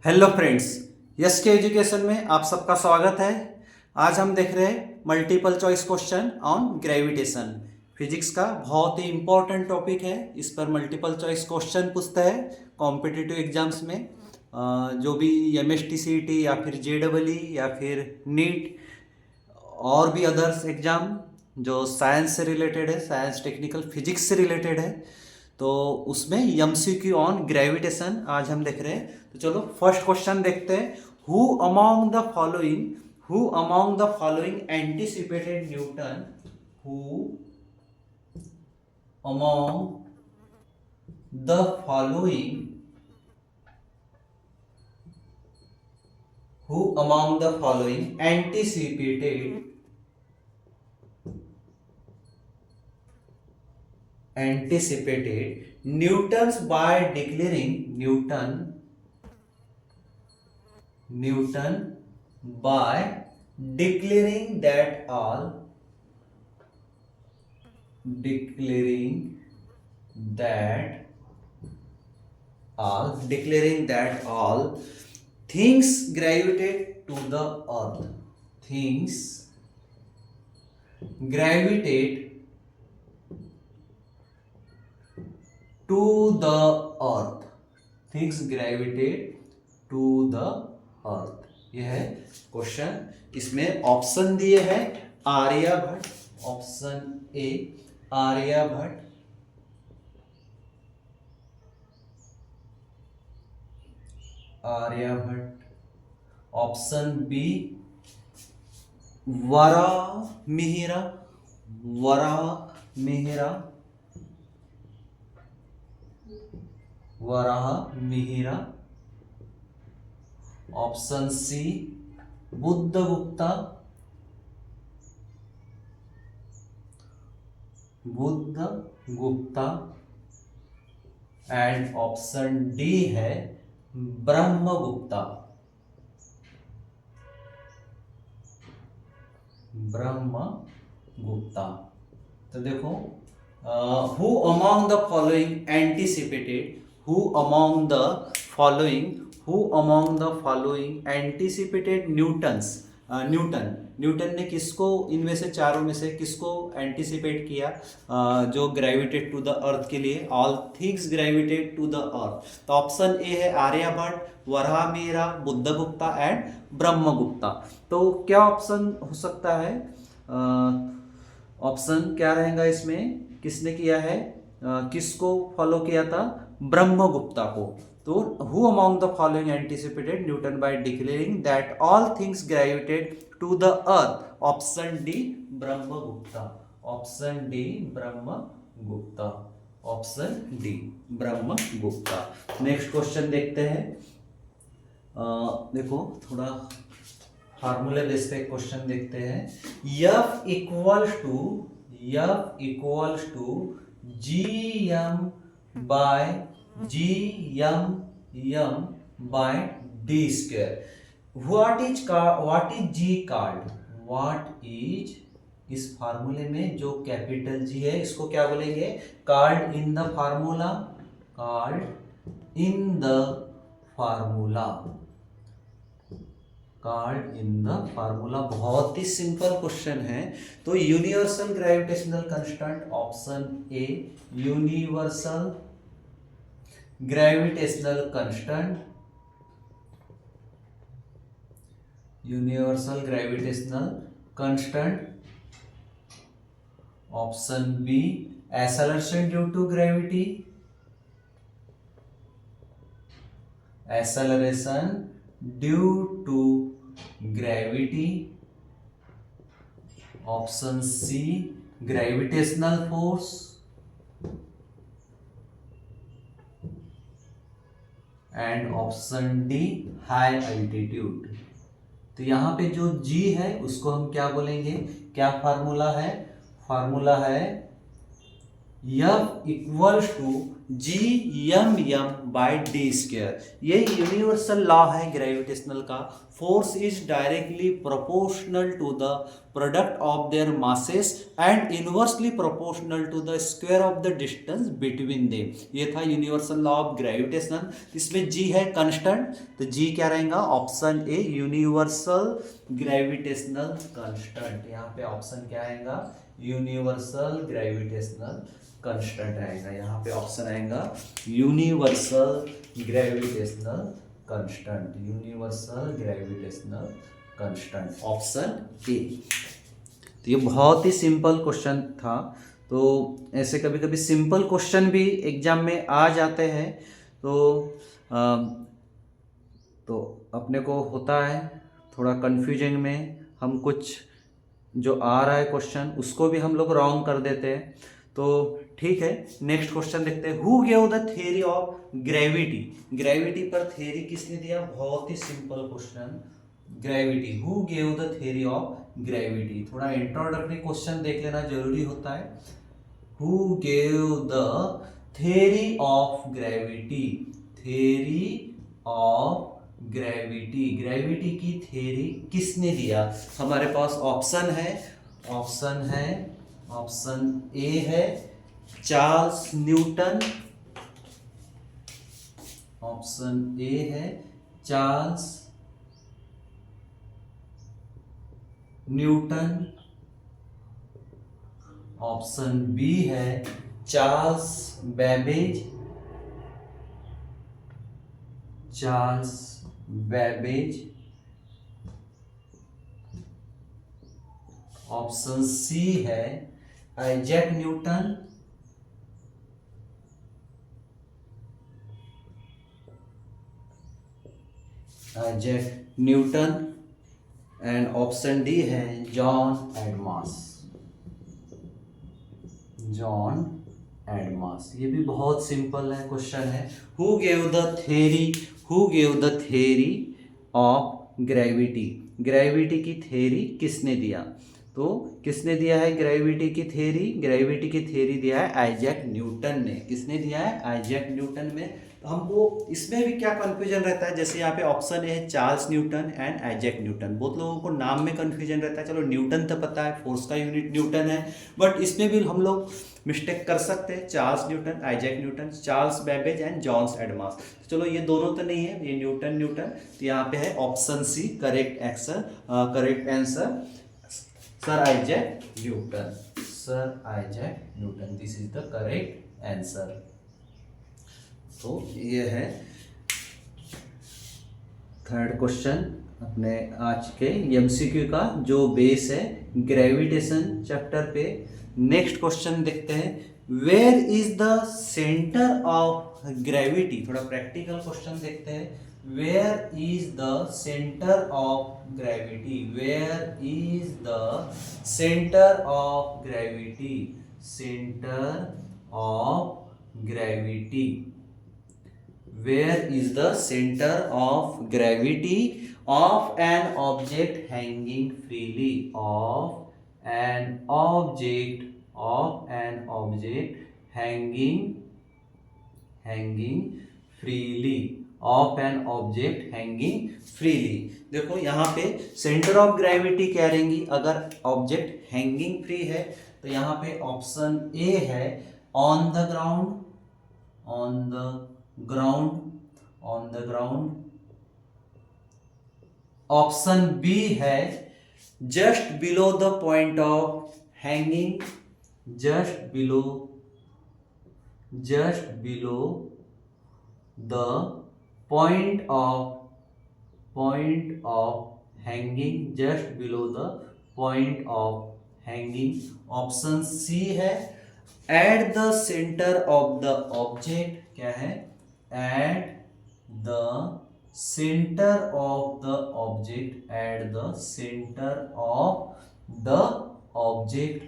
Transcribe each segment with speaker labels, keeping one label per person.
Speaker 1: Hello friends, yes के education में आप सबका स्वागत है। आज हम देख रहे हैं multiple choice question on gravitation. Physics का बहुत ही इम्पोर्टेंट टॉपिक है। इस पर मल्टीपल चॉइस क्वेश्चन पूछता है कॉम्पिटिटिव एग्जाम्स में। जो भी MSTCET या फिर JEE या फिर नीट और भी अदर्स एग्जाम जो साइंस से रिलेटेड है, साइंस टेक्निकल फिजिक्स से रिलेटेड है, तो उसमें MCQ ऑन ग्रेविटेशन आज हम देख रहे हैं। तो चलो फर्स्ट क्वेश्चन देखते हैं। Who among the following anticipated Newton who among the following anticipated Newton's by declaring Newton by declaring that all things gravitate to the earth. Things gravitate to the earth. Things gravitate to the earth. यह है question. इसमें option दिए हैं Aryabhatta, option A Aryabhatta, option B Varahamihira, option C Budhagupta, and option D है ब्रह्मगुप्ता। तो देखो, who among the following anticipated Newton ने किसको, इनमें से चारों में से किसको एंटिसिपेट किया जो ग्रेविटेट टू द अर्थ के लिए? All things gravitate to the earth. तो ऑप्शन ए है आर्यभट्ट, वराहमिहिर, बुद्धगुप्ता एंड ब्रह्मगुप्ता। तो क्या ऑप्शन हो सकता है? ऑप्शन क्या रहेगा इसमें? किसने किया है, किसको फॉलो किया था? ब्रह्मगुप्ता को। तो who among the following anticipated Newton by declaring that all things gravitate to the earth? Option D Brahmagupta, next question देखते हैं। देखो थोड़ा फार्मूले बेस पे क्वेश्चन देखते हैं। F equals to GM by D square. What is G called? इस फार्मूले में जो कैपिटल G है इसको क्या बोलेंगे? Called in the formula. बहुत ही सिंपल क्वेश्चन है। तो universal gravitational constant, option A universal gravitational constant, option B acceleration due to gravity, option C gravitational force, and option D high altitude. तो यहां पे जो G है उसको हम क्या बोलेंगे? क्या फार्मूला है? फार्मूला है F equals to G M M by D square. ये यूनिवर्सल लॉ है ग्रेविटेशनल का। Force is directly proportional to the product of their masses and inversely proportional to the square of the distance between them. ये था universal law of gravitation. इसमें जी है constant, तो जी क्या रहेगा? Option A universal gravitational constant. यहाँ पे option क्या आएगा? यूनिवर्सल ग्रेविटेशनल कांस्टेंट रहेगा। यहाँ पे ऑप्शन आएगा universal gravitational constant, universal gravitational constant, option ए। तो ये बहुत ही सिंपल क्वेश्चन था। तो ऐसे कभी कभी सिंपल क्वेश्चन भी एग्जाम में आ जाते हैं, तो अपने को होता है थोड़ा कन्फ्यूजन में, हम कुछ जो आ रहा है क्वेश्चन उसको भी हम लोग रॉन्ग कर देते हैं। तो ठीक है, नेक्स्ट क्वेश्चन देखते हैं। Who gave the theory of gravity? Gravity पर थ्योरी किसने दिया? बहुत ही simple question, gravity. Who gave the theory of gravity? थोड़ा इंट्रोडक्टरी क्वेश्चन देख लेना जरूरी होता है। Who gave the theory of gravity? Theory of gravity, gravity की थ्योरी किसने दिया? हमारे पास ऑप्शन है, ऑप्शन ए है चार्ल्स न्यूटन, ऑप्शन ए है चार्ल्स न्यूटन, ऑप्शन बी है Charles Babbage, Charles Babbage, option C है Isaac Newton, Isaac Newton, and option D है जॉन एडमास, जॉन एडमास। ये भी बहुत सिंपल है क्वेश्चन है। Who gave the theory, who gave the theory of gravity? Gravity की theory किसने दिया? तो किसने दिया है ग्रेविटी की थ्योरी? ग्रेविटी की थ्योरी दिया है आइजैक न्यूटन ने। किसने दिया है? आइजैक न्यूटन में। तो हमको इसमें भी क्या कंफ्यूजन रहता है, जैसे यहाँ पे ऑप्शन है Charles Newton and Isaac Newton. बहुत लोगों को नाम में कंफ्यूजन रहता है। चलो न्यूटन तो पता है, फोर्स का यूनिट न्यूटन है, बट इसमें भी हम लोग मिस्टेक कर सकते हैं। Charles Newton, Isaac Newton, Charles Babbage and John Adams. तो चलो ये दोनों तो नहीं है, ये न्यूटन न्यूटन। तो यहाँ पे है option C correct answer, sir Isaac Newton, sir Isaac Newton, this is the correct answer. तो ये है थर्ड क्वेश्चन अपने आज के एमसीक्यू का, जो बेस है ग्रेविटेशन चैप्टर पे। नेक्स्ट क्वेश्चन देखते हैं। Where is the centre of gravity? थोड़ा प्रैक्टिकल क्वेश्चन देखते हैं। Where is the centre of gravity? Where is the centre of gravity? Centre of gravity, where is the center of gravity of an object hanging freely, of an object hanging freely, of an object hanging freely। देखो यहाँ पे centre of gravity क्या रहेंगी? अगर object hanging free है तो यहाँ पे ऑप्शन ए है on the ground, on the ground, on the ground. Option B है just below the point of hanging, just below the point of hanging, just below the point of hanging. Option C है at the centre of the object, क्या है? At the centre of the object, at the centre of the object,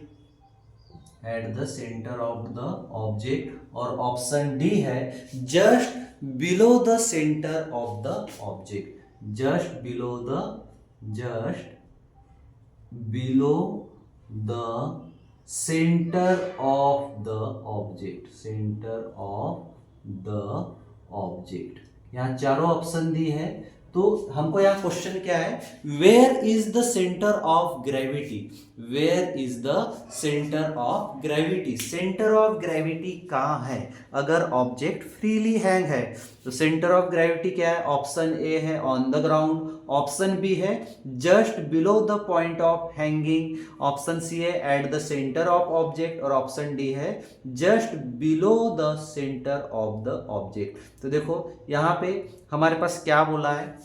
Speaker 1: at the centre of the object. और option D है just below the centre of the object, just below the centre of the object, centre of the object. यहाँ चारों option दी है, तो हमको यहाँ question क्या है, where is the centre of gravity, where is the centre of gravity, centre of gravity कहाँ है अगर ऑब्जेक्ट फ्रीली हैंग है। तो सेंटर ऑफ ग्रेविटी क्या है, ऑप्शन ए है on the ground, option B है just below the point of hanging, option C है at the centre of object, और ऑप्शन डी है just below the centre of the object. तो देखो यहाँ पे हमारे पास क्या बोला है,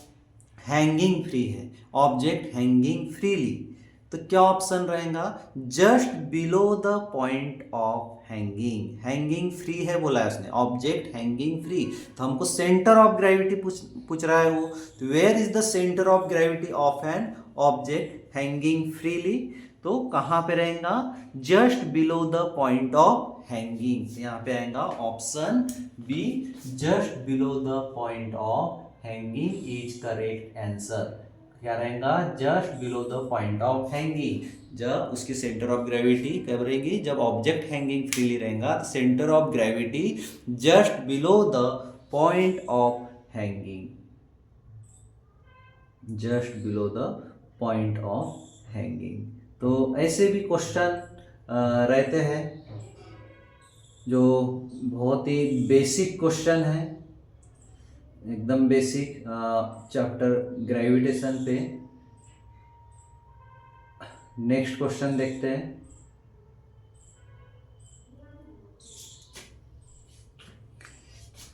Speaker 1: हैंगिंग फ्री है, ऑब्जेक्ट हैंगिंग फ्रीली, तो क्या ऑप्शन रहेगा, just below the point of hanging, hanging free है बोला है उसने, ऑब्जेक्ट हैंगिंग फ्री। तो हमको सेंटर ऑफ ग्रेविटी पूछ रहा है वो, तो where is the centre of gravity of an object hanging freely, तो कहाँ पे रहेगा, just below the point of hanging, यहाँ पे आएगा option B, just below the point of hanging is correct answer. क्या रहेगा, just below the point of hanging, जब उसकी सेंटर ऑफ ग्रेविटी कब रहेगी, जब ऑब्जेक्ट हैंगिंग फ्रीली रहेगा, तो centre of gravity just below the point of hanging, just below the point of hanging. तो ऐसे भी क्वेश्चन रहते हैं जो बहुत ही बेसिक क्वेश्चन है, एकदम बेसिक चैप्टर ग्रेविटेशन पे। नेक्स्ट क्वेश्चन देखते हैं।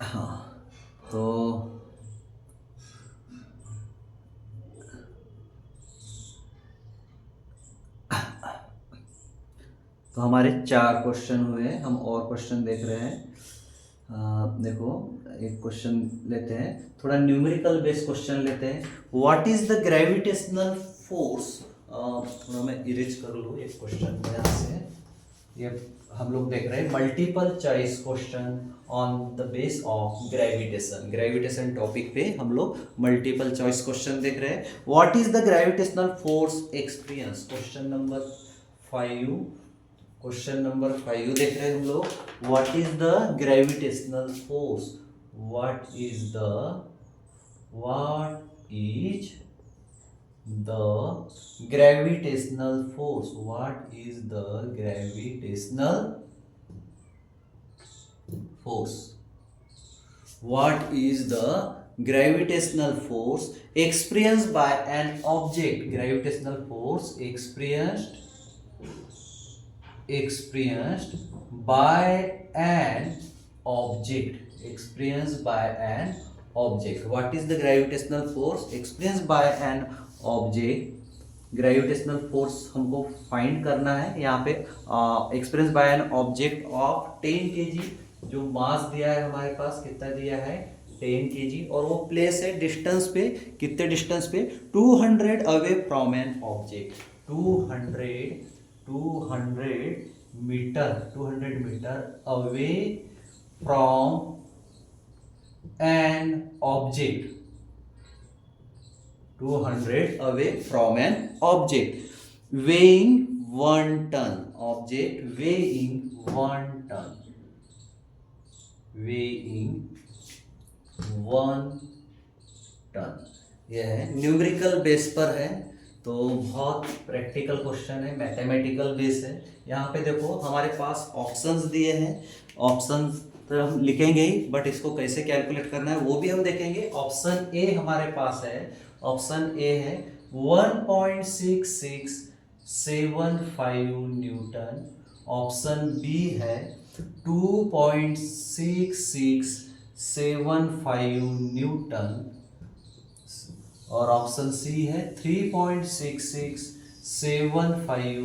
Speaker 1: हाँ, तो हमारे 4 क्वेश्चन हुए, हम और क्वेश्चन देख रहे हैं। देखो एक क्वेश्चन लेते हैं, थोड़ा न्यूमेरिकल बेस्ड क्वेश्चन लेते हैं। What is the gravitational force, थोड़ा मैं इरेज कर लूँ एक क्वेश्चन यहाँ से, ये हम लोग देख रहे हैं multiple choice question on the base of gravitation, gravitation topic पे हम लोग मल्टीपल चॉइस क्वेश्चन देख रहे हैं। What is the gravitational force experience, question number 5, question number 5 देख रहे हैं हम लोग। What is the gravitational force, what is the gravitational force, what is the gravitational force, what is the gravitational force experienced by an object, gravitational force experienced by an object, experienced by an object, what is the gravitational force experienced by an object, gravitational force हमको find करना है। यहाँ पे experience by an object of 10 kg, जो मास दिया है हमारे पास, कितना दिया है 10 kg, और वो प्लेस है डिस्टेंस पे, कितने डिस्टेंस पे 200 away from an object, 200 metre away from an object, 200 away from an object, weighing 1 ton, object weighing 1 ton, weighing 1 ton, यह है न्यूमेरिकल बेस पर है, तो बहुत प्रैक्टिकल क्वेश्चन है, मैथमेटिकल बेस है। यहाँ पे देखो हमारे पास ऑप्शंस दिए हैं, ऑप्शंस तो हम लिखेंगे ही, बट इसको कैसे कैलकुलेट करना है वो भी हम देखेंगे। ऑप्शन ए हमारे पास है, ऑप्शन ए है 1.6675 न्यूटन, ऑप्शन बी है 2.6675 न्यूटन, और ऑप्शन सी है 3.6675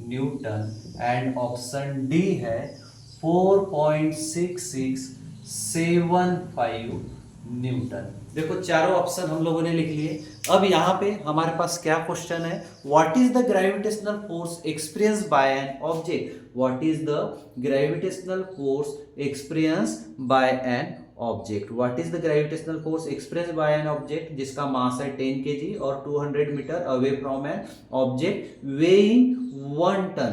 Speaker 1: न्यूटन, एंड ऑप्शन डी है 4.6675 न्यूटन। देखो चारों ऑप्शन हम लोगों ने लिख लिए। अब यहाँ पे हमारे पास क्या क्वेश्चन है, what is the gravitational force experience by an object, what is the gravitational force experience by an object, what is the gravitational force experience by an object जिसका मास है 10 kg और 200 metre away from an object weighing 1 ton.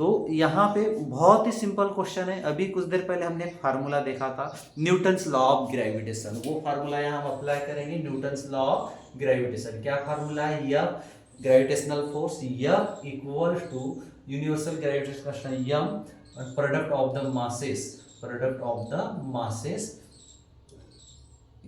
Speaker 1: तो यहाँ पे बहुत ही simple question है। अभी कुछ देर पहले हमने एक फार्मूला देखा था न्यूटन्स लॉ ऑफ ग्रेविटेशन, वो फार्मूला यहाँ हम अप्लाई करेंगे। न्यूटन्स लॉ ऑफ ग्रेविटेशन क्या फार्मूला है? F gravitational force F equal to universal gravitational constant M product of the masses, product of the masses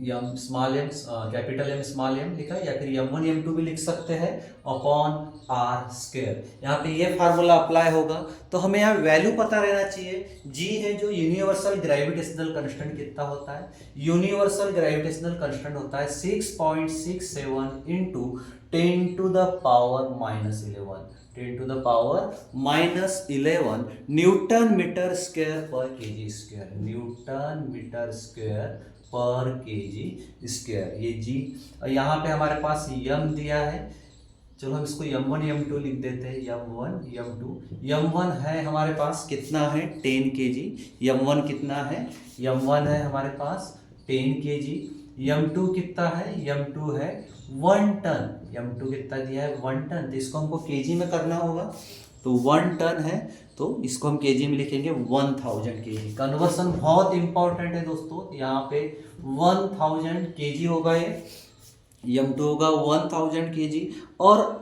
Speaker 1: M small M capital M small M लिखा है, या फिर m1 m2 भी लिख सकते हैं अपॉन आर स्क्वायर। यहाँ पे ये फार्मूला अप्लाई होगा। तो हमें यहाँ वैल्यू पता रहना चाहिए। g है जो यूनिवर्सल ग्रेविटेशनल कांस्टेंट कितना होता है? यूनिवर्सल ग्रेविटेशनल कांस्टेंट होता है 6.67 into 10 to the power -11, 10 to the power -11 newton metre square per kg square, newton metre square per kg square. ये जी, और यहाँ पे हमारे पास यम दिया है। चलो हम इसको m1 m2 लिख देते हैं। m1 m2, m1 है हमारे पास कितना है? 10 kg। m1 कितना है? m1 है हमारे पास 10 kg। m2 कितना है? m2 है 1 टन। m2 कितना दिया है? 1 टन। तो इसको हमको kg में करना होगा। तो 1 टन है तो इसको हम केजी में लिखेंगे 1000 केजी। कन्वर्सन बहुत इंपॉर्टेंट है दोस्तों। यहाँ पे 1000 केजी होगा, ये m2 होगा 1000 केजी। और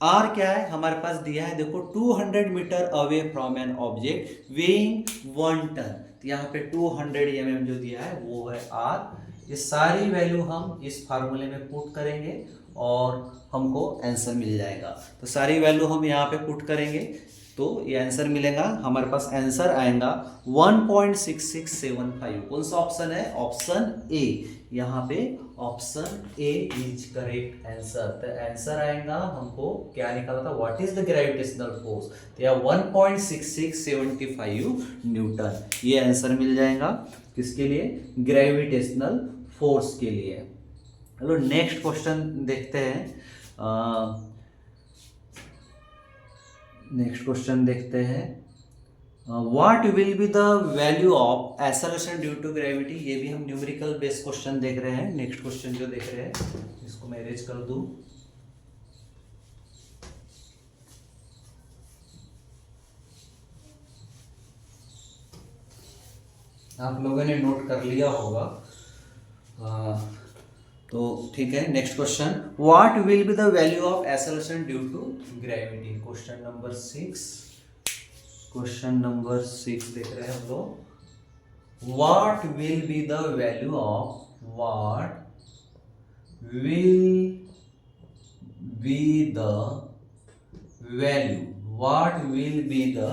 Speaker 1: r क्या है हमारे पास दिया है? देखो 200 metre away from an object weighing 1 ton. तो यहाँ पे 200 mm जो दिया है वो है r। ये सारी वैल्यू हम इस फार्मूले में पुट करेंगे और हमको आंसर मिल जाएगा। तो सारी वैल्यू हम यहाँ पे पुट करेंगे तो ये आंसर मिलेगा। हमारे पास आंसर आएगा 1.6675। कौन सा ऑप्शन है? ऑप्शन ए। यहाँ पे option A is correct answer. तो आंसर आएगा हमको क्या निकाला था? What is the gravitational force? तो यह 1.6675 न्यूटन। ये आंसर मिल जाएगा किसके लिए? ग्रेविटेशनल फोर्स के लिए। चलो नेक्स्ट क्वेश्चन देखते हैं। नेक्स्ट क्वेश्चन देखते हैं। What will be the value of acceleration due to gravity? ये भी हम न्यूमेरिकल बेस्ड क्वेश्चन देख रहे हैं। नेक्स्ट क्वेश्चन जो देख रहे हैं इसको मैं अरेंज कर दूं। आप लोगों ने नोट कर लिया होगा तो ठीक है। Next question, what will be the value of acceleration due to gravity? Question number 6, question number 6 देख रहे हैं हम लोग। What will be the value of, what will be the value, what will be the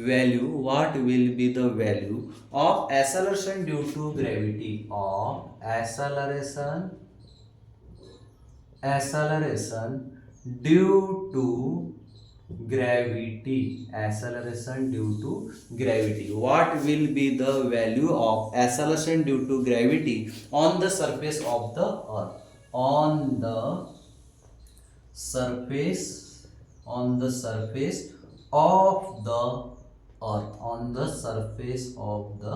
Speaker 1: value, what will be the value of acceleration due to gravity, of acceleration due to gravity, acceleration due to gravity, what will be the value of acceleration due to gravity on the surface of the earth, on the surface, on the surface of the earth, on the surface of the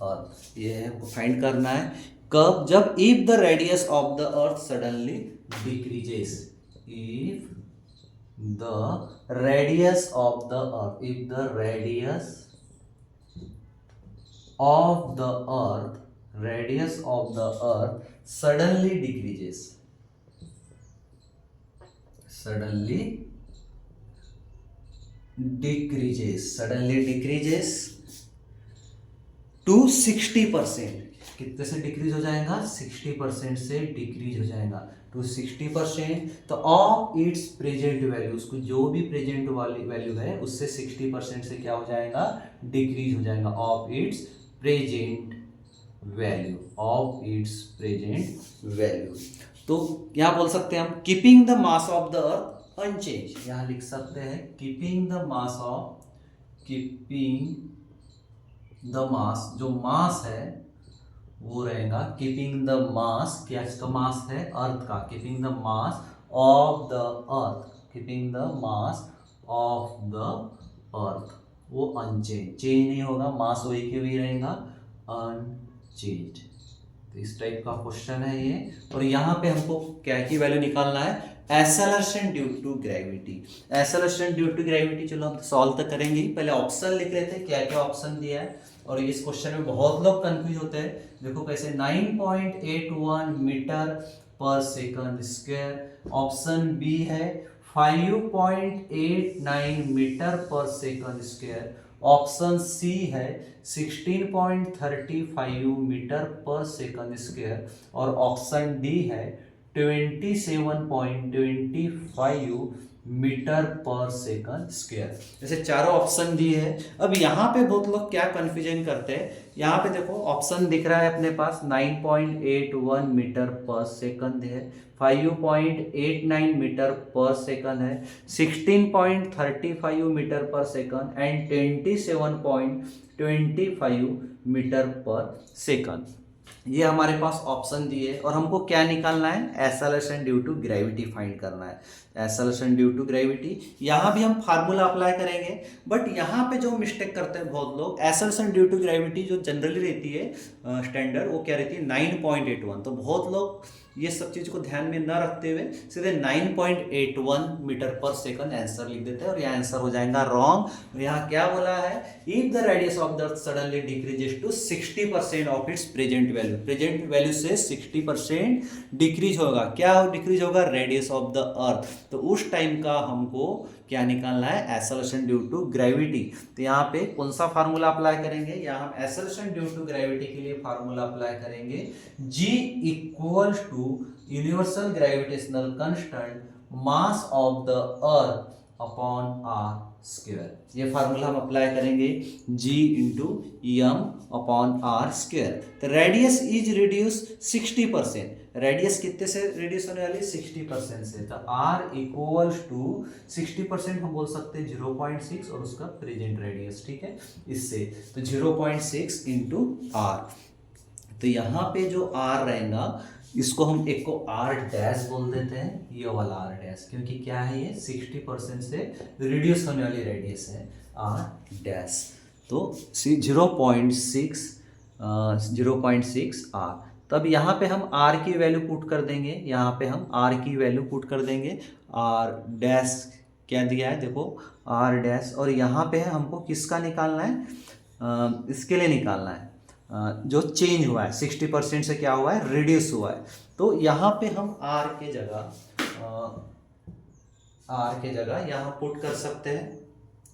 Speaker 1: earth। ये हमको find करना है कब? जब if the radius of the earth suddenly decreases, if the radius of the earth, if the radius of the earth, radius of the earth suddenly decreases, suddenly decreases to 60%। कितने से decrease हो जाएगा? 60% से decrease हो जाएगा to 60%। तो of its present value, उसको जो भी प्रेजेंट वाली वैल्यू है उससे 60% से क्या हो जाएगा? डिक्रीज हो जाएगा of its present value, of its present value. तो यहाँ बोल सकते हैं हम keeping the mass of the earth unchange, यहां लिख सकते हैं keeping the mass of, keeping the mass, जो मास है वो रहेगा कीपिंग द मास, क्या इसका मास है? अर्थ का। Keeping the mass of the earth, keeping the mass of the अर्थ, वो अनचेंज, चेंज नहीं होगा, मास वही के वही रहेगा, अनचेंज। तो इस टाइप का क्वेश्चन है ये। और यहाँ पे हमको क्या की वैल्यू निकालना है? Acceleration due to gravity. Acceleration due to gravity चलो हम सॉल्व तो करेंगे ही, पहले ऑप्शन लिख लेते हैं क्या क्या ऑप्शन दिया है। और इस क्वेश्चन में बहुत लोग कंफ्यूज होते हैं, देखो कैसे 9.81 मीटर पर सेकंड स्क्वायर। ऑप्शन बी है 5.89 मीटर पर सेकंड स्क्वायर। ऑप्शन सी है 16.35 मीटर पर सेकंड स्क्वायर। और ऑप्शन डी है 27.25 मीटर पर सेकंड स्क्वायर। जैसे चारों ऑप्शन दिए हैं। अब यहाँ पे बहुत लोग क्या कंफ्यूजन करते हैं, यहाँ पे देखो ऑप्शन दिख रहा है अपने पास 9.81 मीटर पर सेकंड है, 5.89 मीटर पर सेकंड है, 16.35 मीटर पर सेकंड एंड 27.25 मीटर पर सेकंड। ये हमारे पास ऑप्शन दिए और हमको क्या निकालना है, acceleration due to gravity find करना है। एक्सेलरेशन ड्यू टू ग्रेविटी, यहाँ भी हम फार्मूला अप्लाई करेंगे, बट यहाँ पे जो मिस्टेक करते हैं बहुत लोग, एक्सेलरेशन ड्यू टू ग्रेविटी जो जनरली रहती है स्टैंडर्ड, वो क्या रहती है 9.81। तो बहुत लोग ये सब चीज़ को ध्यान में न रखते हुए सीधे 9.81 मीटर पर सेकंड आंसर लिख देते हैं और यह आंसर हो जाएगा रॉन्ग। यहाँ क्या बोला है, if the radius of the earth suddenly decreases to 60% of its present value, present value से 60% डिक्रीज होगा। क्या डिक्रीज होगा, रेडियस ऑफ द अर्थ। तो उस टाइम का हमको क्या निकालना है, एक्सेलरेशन ड्यू टू ग्रेविटी। तो यहाँ पे कौन सा फार्मूला अप्लाई करेंगे, यहाँ हम एक्सेलरेशन ड्यू टू ग्रेविटी के लिए फार्मूला अप्लाई करेंगे G equals to universal gravitational constant mass of the earth upon R square. ये फार्मूला हम अप्लाई करेंगे G into M upon R square. तो रेडियस इज रिड्यूस 60%, रेडियस कितने से reduce होने वाली, 60% से। तो R इक्वल्स टू 60% हम बोल सकते हैं 0.6 और उसका प्रेजेंट रेडियस, ठीक है, इससे। तो 0.6 इंटू आर। तो यहाँ पे जो R रहेगा इसको हम एक को R डैश बोल देते हैं, ये वाला R डैश, क्योंकि क्या है ये 60% से रिड्यूस होने वाली रेडियस है R डैश। तो 0.6 R। तब यहाँ पे हम R की वैल्यू पुट कर देंगे, यहाँ पे हम R की वैल्यू पुट कर देंगे। R डैश क्या दिया है देखो, R डैश। और यहाँ पे हमको किसका निकालना है, इसके लिए निकालना है जो चेंज हुआ है 60% से, क्या हुआ है, रिड्यूस हुआ है। तो यहाँ पे हम R के जगह यहाँ पुट कर सकते हैं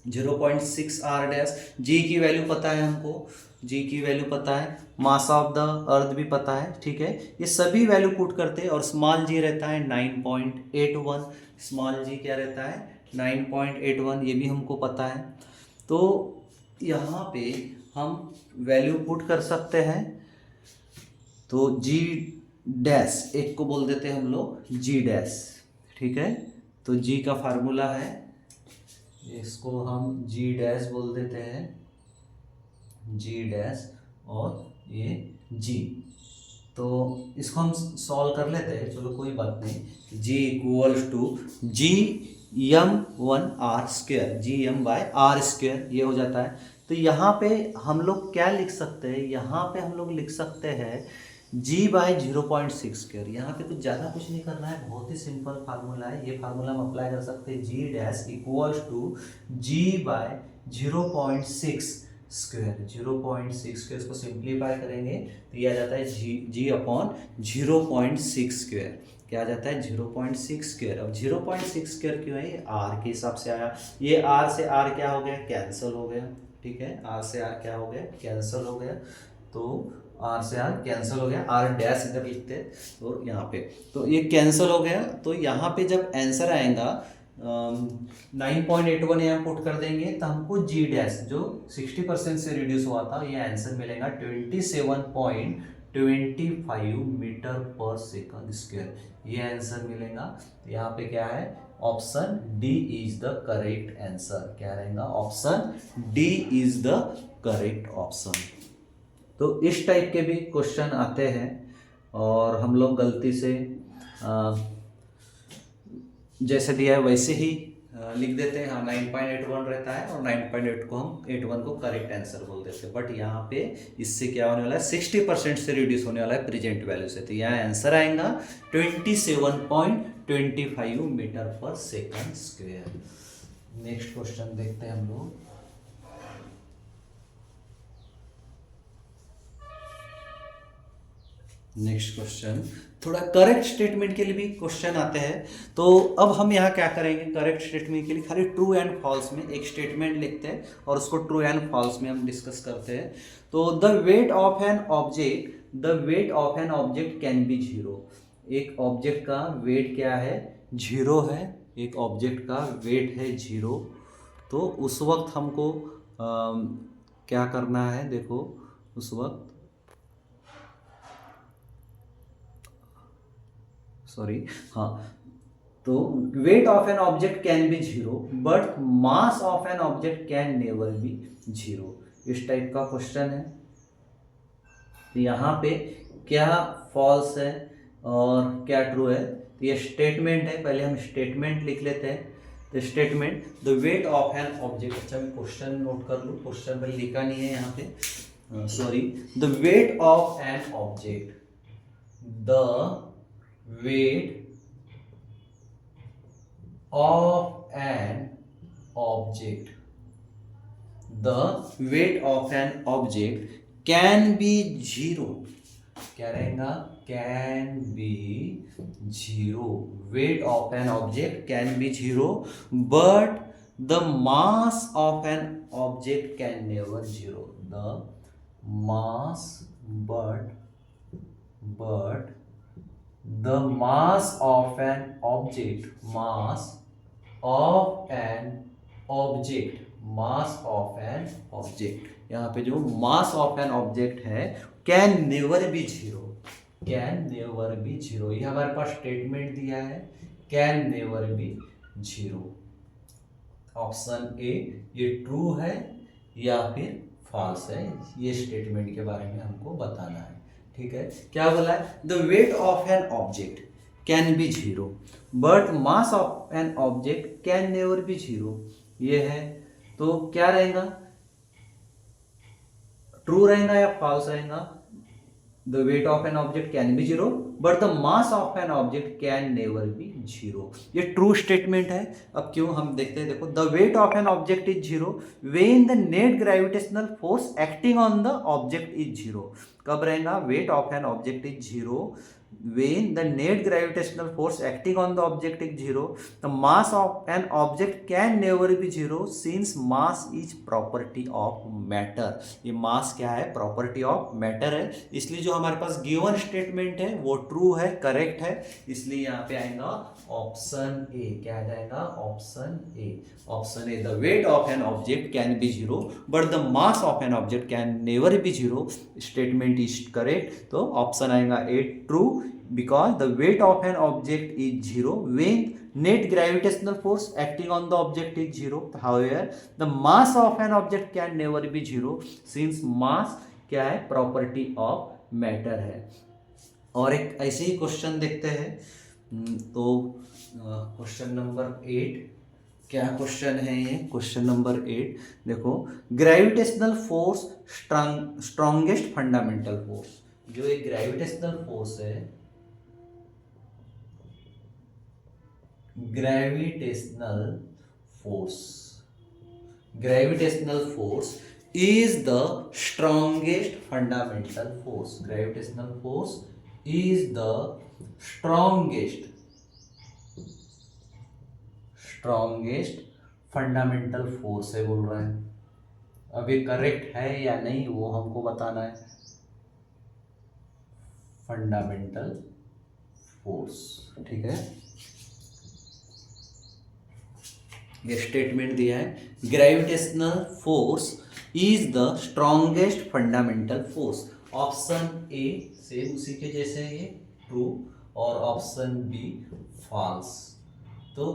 Speaker 1: 0.6 R डैश। G की वैल्यू पता है हमको, G की वैल्यू पता है, मास ऑफ द अर्थ भी पता है, ठीक है। ये सभी वैल्यू पुट करते हैं और स्मॉल g रहता है 9.81, स्मॉल g क्या रहता है 9.81, ये भी हमको पता है। तो यहाँ पे हम वैल्यू पुट कर सकते हैं। तो G डैश, एक को बोल देते हैं हम लोग G डैश, ठीक है। तो G का फार्मूला है, इसको हम G डैश बोल देते हैं, G डैश, और ये G। तो इसको हम सॉल्व कर लेते हैं, चलो कोई बात नहीं। G equals to GM1R square, GM/R square, ये हो जाता है। तो यहाँ पे हम लोग क्या लिख सकते हैं, यहाँ पे हम लोग लिख सकते हैं G/0.6 स्क्वायर। यहाँ पे कुछ ज़्यादा कुछ नहीं करना है, बहुत ही सिंपल फार्मूला है। ये फार्मूला हम अप्लाई कर सकते हैं, G dash equals to G/0.6 square. 0.6 square इसको सिंप्लीफाई करेंगे तो ये आ जाता है G अपॉन 0.6 स्क्वायर। क्या आ जाता है 0.6 स्क्वायर। अब 0.6 स्क्वायर क्यों है, ये R के हिसाब से आया। ये R से R क्या हो गया, कैंसिल हो गया, ठीक है। R से R क्या हो गया, कैंसिल हो गया। तो R से R कैंसिल हो गया, R डैश इधर लिखते हैं तो यहाँ पे, तो ये कैंसिल हो गया। तो यहाँ पे जब आंसर आएगा 9.81 यहाँ पुट कर देंगे तो हमको G डैश जो 60% से रिड्यूस हुआ था, ये आंसर मिलेगा 27.25 मीटर पर सेकंड स्क्वायर, ये आंसर मिलेगा। यहाँ पे क्या है, option D is the correct answer. क्या रहेगा, option D is the correct option. तो इस टाइप के भी क्वेश्चन आते हैं और हम लोग गलती से जैसे दिया है वैसे ही लिख देते हैं, हाँ 9.81 रहता है और 9.8 को हम 81 को करेक्ट आंसर बोल देते हैं। बट यहाँ पे इससे क्या होने वाला है, 60% से रिड्यूस होने वाला है प्रेजेंट वैल्यू से, तो यहाँ आंसर आएगा 27.25 मीटर पर सेकंड स्क्वायर। नेक्स्ट क्वेश्चन देखते हैं हम लोग। नेक्स्ट क्वेश्चन थोड़ा करेक्ट स्टेटमेंट के लिए भी क्वेश्चन आते हैं, तो अब हम यहाँ क्या करेंगे, करेक्ट स्टेटमेंट के लिए खाली ट्रू एंड फॉल्स में एक स्टेटमेंट लिखते हैं और उसको ट्रू एंड फॉल्स में हम डिस्कस करते हैं। तो the weight of an object can be zero. एक ऑब्जेक्ट का वेट क्या है, जीरो है। एक ऑब्जेक्ट का वेट है जीरो, तो उस वक्त हमको क्या करना है, देखो उस वक्त हाँ, तो weight of an object can be zero but mass of an object can never be zero. इस टाइप का क्वेश्चन है। यहाँ पे क्या फॉल्स है और क्या ट्रू है, तो ये स्टेटमेंट है। पहले हम स्टेटमेंट लिख लेते हैं। तो statement the weight of an object, अच्छा मैं क्वेश्चन नोट कर लूँ, क्वेश्चन पर लिखा नहीं है यहाँ पे, sorry. The weight of an object, the weight of an object, the weight of an object can be zero। क्या रहेगा, can be zero। weight of an object can be zero but the mass of an object can never zero। the mass but the mass of an object, mass of an object, यहाँ पे जो mass of an object है can never be zero, can never be zero। ये हमारे पास statement दिया है, can never be zero। Option A ये true है या फिर फॉल्स है, ये स्टेटमेंट के बारे में हमको बताना है। ठीक है, क्या बोला है, the weight of an object can be zero but mass of an object can never be zero. ये है, तो क्या रहेगा, ट्रू रहेगा या फॉल्स रहेगा। The weight of an object can be zero but the mass of an object can never be zero. ये true statement है। अब क्यों, हम देखते हैं। देखो, the weight of an object is zero when the net gravitational force acting on the object is zero. कब रहेगा, weight of an object is zero when the net gravitational force acting on the object is zero, the mass of an object can never be zero since mass is property of matter। ये mass क्या है, property of matter है, इसलिए जो हमारे पास given statement है वो true है, correct है, इसलिए यहाँ पे आएगा ऑप्शन ए। क्या आ जाएगा, option A. Option A, the weight of an object can be zero but the mass of an object can never be zero. Statement is correct, तो ऑप्शन आएगा ए, true, because the weight of an object is zero when net gravitational force acting on the object is zero। however the mass of an object can never be zero since mass क्या है, property of matter है। और एक ऐसे ही question देखते हैं। तो question number 8, क्या क्वेश्चन है ये, क्वेश्चन नंबर 8 देखो, gravitational force strongest fundamental force. जो एक ग्रेविटेशनल फोर्स है, gravitational force is the strongest fundamental force। gravitational force is the strongest fundamental force है बोल रहा है। अब ये करेक्ट है या नहीं वो हमको बताना है। फंडामेंटल फोर्स, ठीक है, ये स्टेटमेंट दिया है, gravitational force is the strongest fundamental force. Option A same उसी के जैसे है, ये ट्रू, और ऑप्शन बी फॉल्स। तो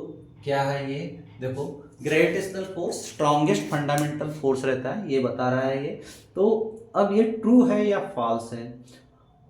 Speaker 1: क्या है ये, देखो gravitational force strongest fundamental force रहता है, ये बता रहा है ये। तो अब ये ट्रू है या फॉल्स है,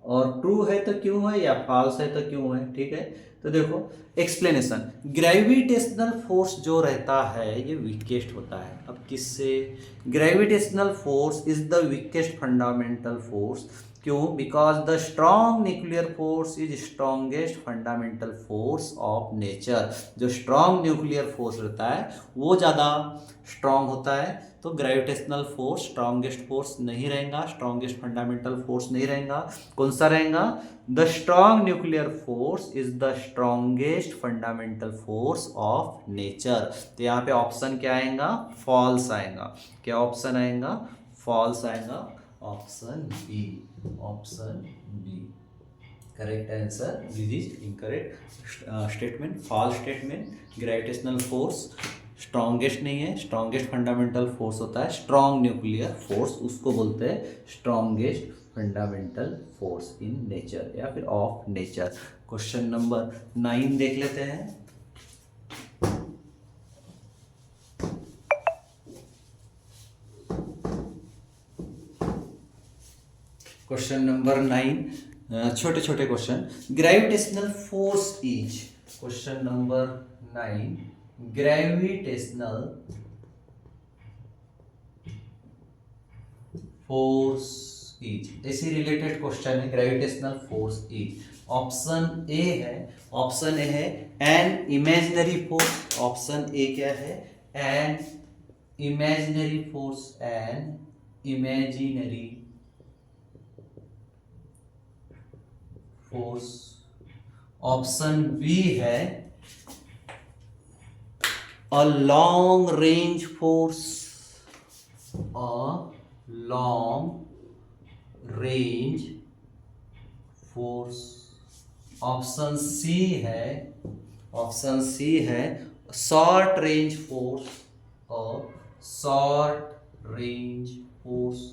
Speaker 1: और ट्रू है तो क्यों है या फॉल्स है तो क्यों है, ठीक है। तो देखो एक्सप्लेनेशन, ग्रेविटेशनल फोर्स जो रहता है ये वीकेस्ट होता है। अब किससे? Gravitational force is the weakest fundamental force. क्यों? Because the strong nuclear force is strongest fundamental force of nature. जो स्ट्रॉन्ग न्यूक्लियर फोर्स रहता है वो ज़्यादा स्ट्रॉन्ग होता है, तो ग्रेविटेशनल फोर्स स्ट्रॉन्गेस्ट फोर्स नहीं रहेगा, स्ट्रॉन्गेस्ट फंडामेंटल फोर्स नहीं रहेगा। कौन सा रहेगा? The strong nuclear force is the strongest fundamental force of nature. तो यहाँ पे ऑप्शन क्या आएगा? फॉल्स आएगा। क्या ऑप्शन आएगा? फॉल्स आएगा, option B. Option B correct answer. This is incorrect statement, false statement. Gravitational force strongest नहीं है, स्ट्रॉन्गेस्ट फंडामेंटल फोर्स होता है स्ट्रॉन्ग न्यूक्लियर फोर्स, उसको बोलते हैं strongest fundamental force in nature या फिर ऑफ नेचर। क्वेश्चन नंबर 9 देख लेते हैं। क्वेश्चन नंबर 9, छोटे छोटे question. Gravitational force is, question number 9, gravitational force is, ऐसी रिलेटेड क्वेश्चन है। Gravitational force is, option A है, ऑप्शन ए है an imaginary force. Option A क्या है? An imaginary force, an imaginary force. Option B है a long range force, a long range force. Option C है, option C है short range force, a short range force.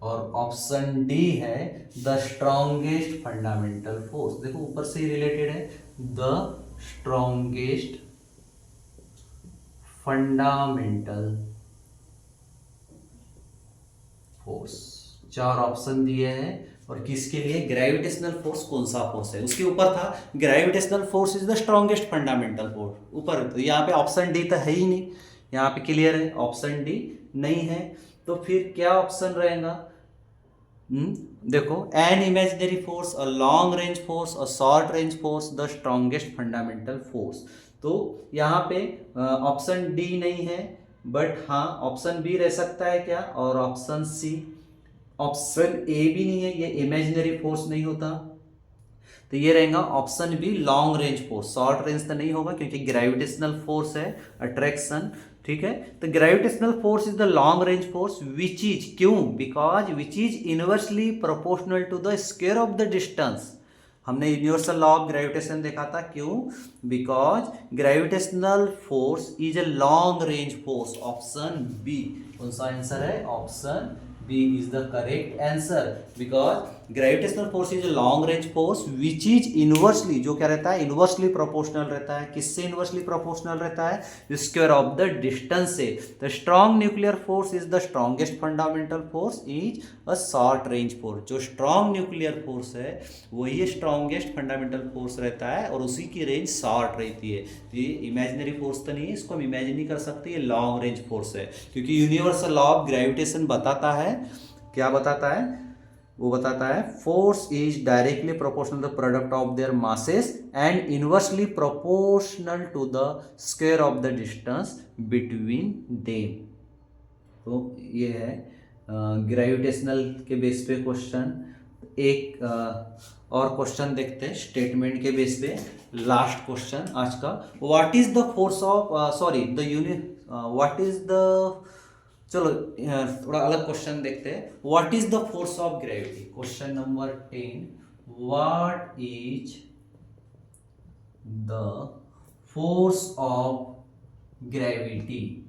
Speaker 1: और option D है the strongest fundamental force. देखो ऊपर से related है, the strongest fundamental force. 4 option दिए हैं और किसके लिए? ग्रेविटेशनल फोर्स कौन सा फोर्स है, उसके ऊपर था gravitational force is the strongest fundamental force ऊपर। तो यहाँ पे ऑप्शन डी तो है ही नहीं, यहाँ पे क्लियर है ऑप्शन डी नहीं है। तो फिर क्या ऑप्शन रहेगा? देखो N imaginary force, a long range force, a short range force, the strongest fundamental force. तो यहाँ पे ऑप्शन डी नहीं है, बट हाँ ऑप्शन बी रह सकता है क्या, और ऑप्शन सी। ऑप्शन ए भी नहीं है, ये इमेजिनरी फोर्स नहीं होता, तो ये रहेगा option B long range force. Short range तो नहीं होगा क्योंकि ग्रेविटेशनल फोर्स है, अट्रैक्शन, ठीक है। तो gravitational force is the long range force which is, क्यों? Because which is inversely proportional to the square of the distance. हमने यूनिवर्सल लॉ ऑफ ग्रेविटेशन देखा था, क्यों? Because gravitational force is a long range force. Option B कौन सा answer है? Option B is the correct answer. Because gravitational force is a long range force which is inversely, जो क्या रहता है? इनवर्सली प्रोपोर्शनल रहता है। किससे इनवर्सली प्रोपोर्शनल रहता है? स्क्वायर ऑफ द डिस्टेंस से। The strong nuclear force is the strongest fundamental force is a short range force. जो स्ट्रॉन्ग न्यूक्लियर फोर्स है वही स्ट्रॉन्गेस्ट फंडामेंटल फोर्स रहता है और उसी की रेंज शॉर्ट रहती है। तो ये इमेजिनरी फोर्स तो नहीं है, इसको हम इमेजिन नहीं कर सकते, ये लॉन्ग रेंज फोर्स है। क्योंकि यूनिवर्सल लॉ ऑफ ग्रेविटेशन बताता है, क्या बताता है? वो बताता है force is directly proportional the product of their masses and inversely proportional to the square of the distance between them. तो ये है ग्रेविटेशनल के बेस पे क्वेश्चन। एक और क्वेश्चन देखते हैं स्टेटमेंट के बेस पे, लास्ट क्वेश्चन आज का। What is the force of sorry the unit what is the, चलो थोड़ा अलग क्वेश्चन देखते हैं। What is the force of gravity? Question number 10, what is the force of gravity?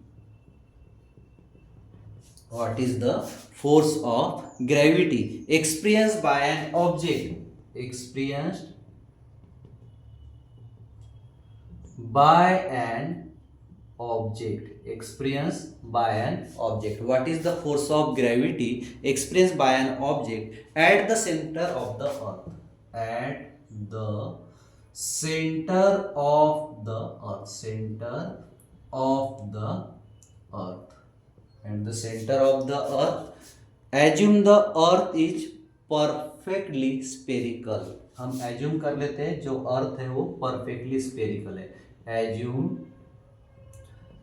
Speaker 1: What is the force of gravity experienced by an object? Experienced by an object experienced by an object. What is the force of gravity experienced by an object at the center of the earth? At the center of the earth. Center of the earth. At the center of the earth. Assume the earth is perfectly spherical. हम assume कर लेते हैं जो अर्थ है वो perfectly spherical है. Assume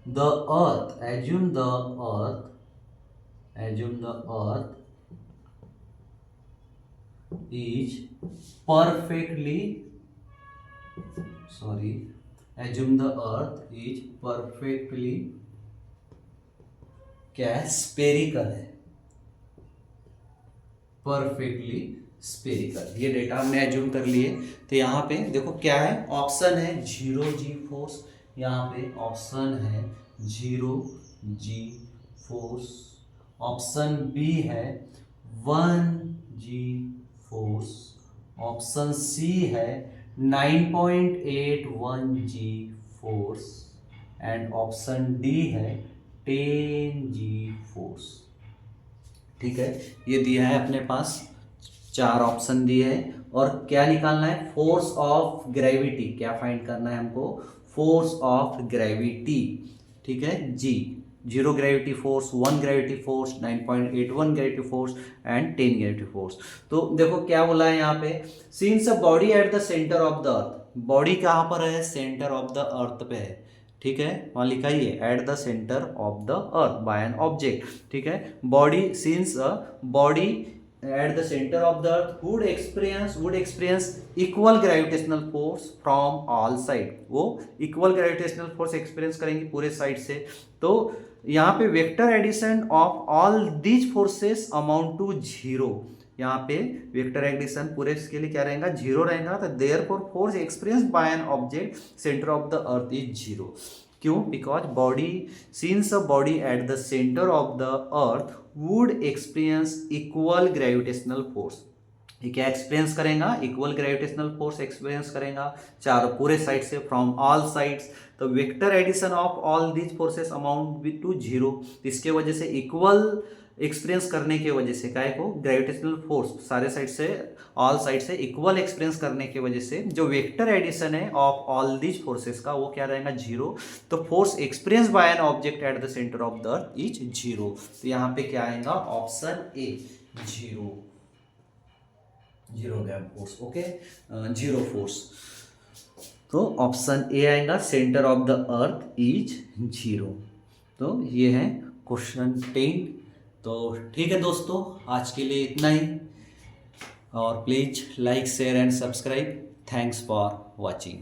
Speaker 1: the earth is perfectly क्या है, स्फेरिकल है. परफेक्टली स्फेरिकल, ये डेटा हमने एज्यूम कर लिए. तो यहाँ पे देखो क्या है, ऑप्शन है 0 g फोर्स. यहाँ पे ऑप्शन है 0 g फोर्स. ऑप्शन बी है 1 g फोर्स. ऑप्शन सी है 9.81 g force. And option D है 10 g फोर्स. ठीक है, ये दिया है अपने पास, 4 ऑप्शन दिए हैं. और क्या निकालना है, फोर्स ऑफ ग्रेविटी. क्या फाइंड करना है हमको, फोर्स ऑफ ग्रेविटी. ठीक है जी, 0 gravity force, 1 gravity force, 9.81 gravity force and 10 gravity force. तो देखो क्या बोला है यहाँ पे, since a body at the centre of the earth. Body कहाँ पर है, सेंटर ऑफ द अर्थ पे है. ठीक है, वहाँ लिखा ही है at the centre of the earth by an object. ठीक है, body since a body at the centre of the earth would experience equal gravitational force from all side. वो इक्वल ग्रेविटेशनल फोर्स एक्सपीरियंस करेंगे पूरे side से. तो यहाँ पे vector addition of all these forces amount to 0. यहाँ पे vector addition पूरे के लिए क्या रहेगा, 0 रहेगा. तो therefore force experience by an object centre of the earth is 0. क्यों, because body since a body at the centre of the earth would experience equal gravitational force. ये क्या एक्सपीरियंस करेगा, इक्वल ग्रेविटेशनल फोर्स एक्सपीरियंस करेगा चार पूरे side से, from all sides. तो vector addition of all these forces amount to 0. इसके वजह से इक्वल एक्सपीरियंस करने की वजह से काय को ग्रेविटेशनल फोर्स सारे साइड से, ऑल साइड से इक्वल एक्सपीरियंस करने की वजह से जो वेक्टर एडिशन है ऑफ ऑल दीज फोर्सेस का वो क्या रहेगा, 0. तो force experience by an object at the centre of the earth is 0. तो यहाँ पे क्या आएगा, option A 0 gram force. Okay, 0 force. तो ऑप्शन ए आएगा, centre of the earth is 0. तो ये है क्वेश्चन 10. तो ठीक है दोस्तों, आज के लिए इतना ही. और please like, share and subscribe. Thanks for watching.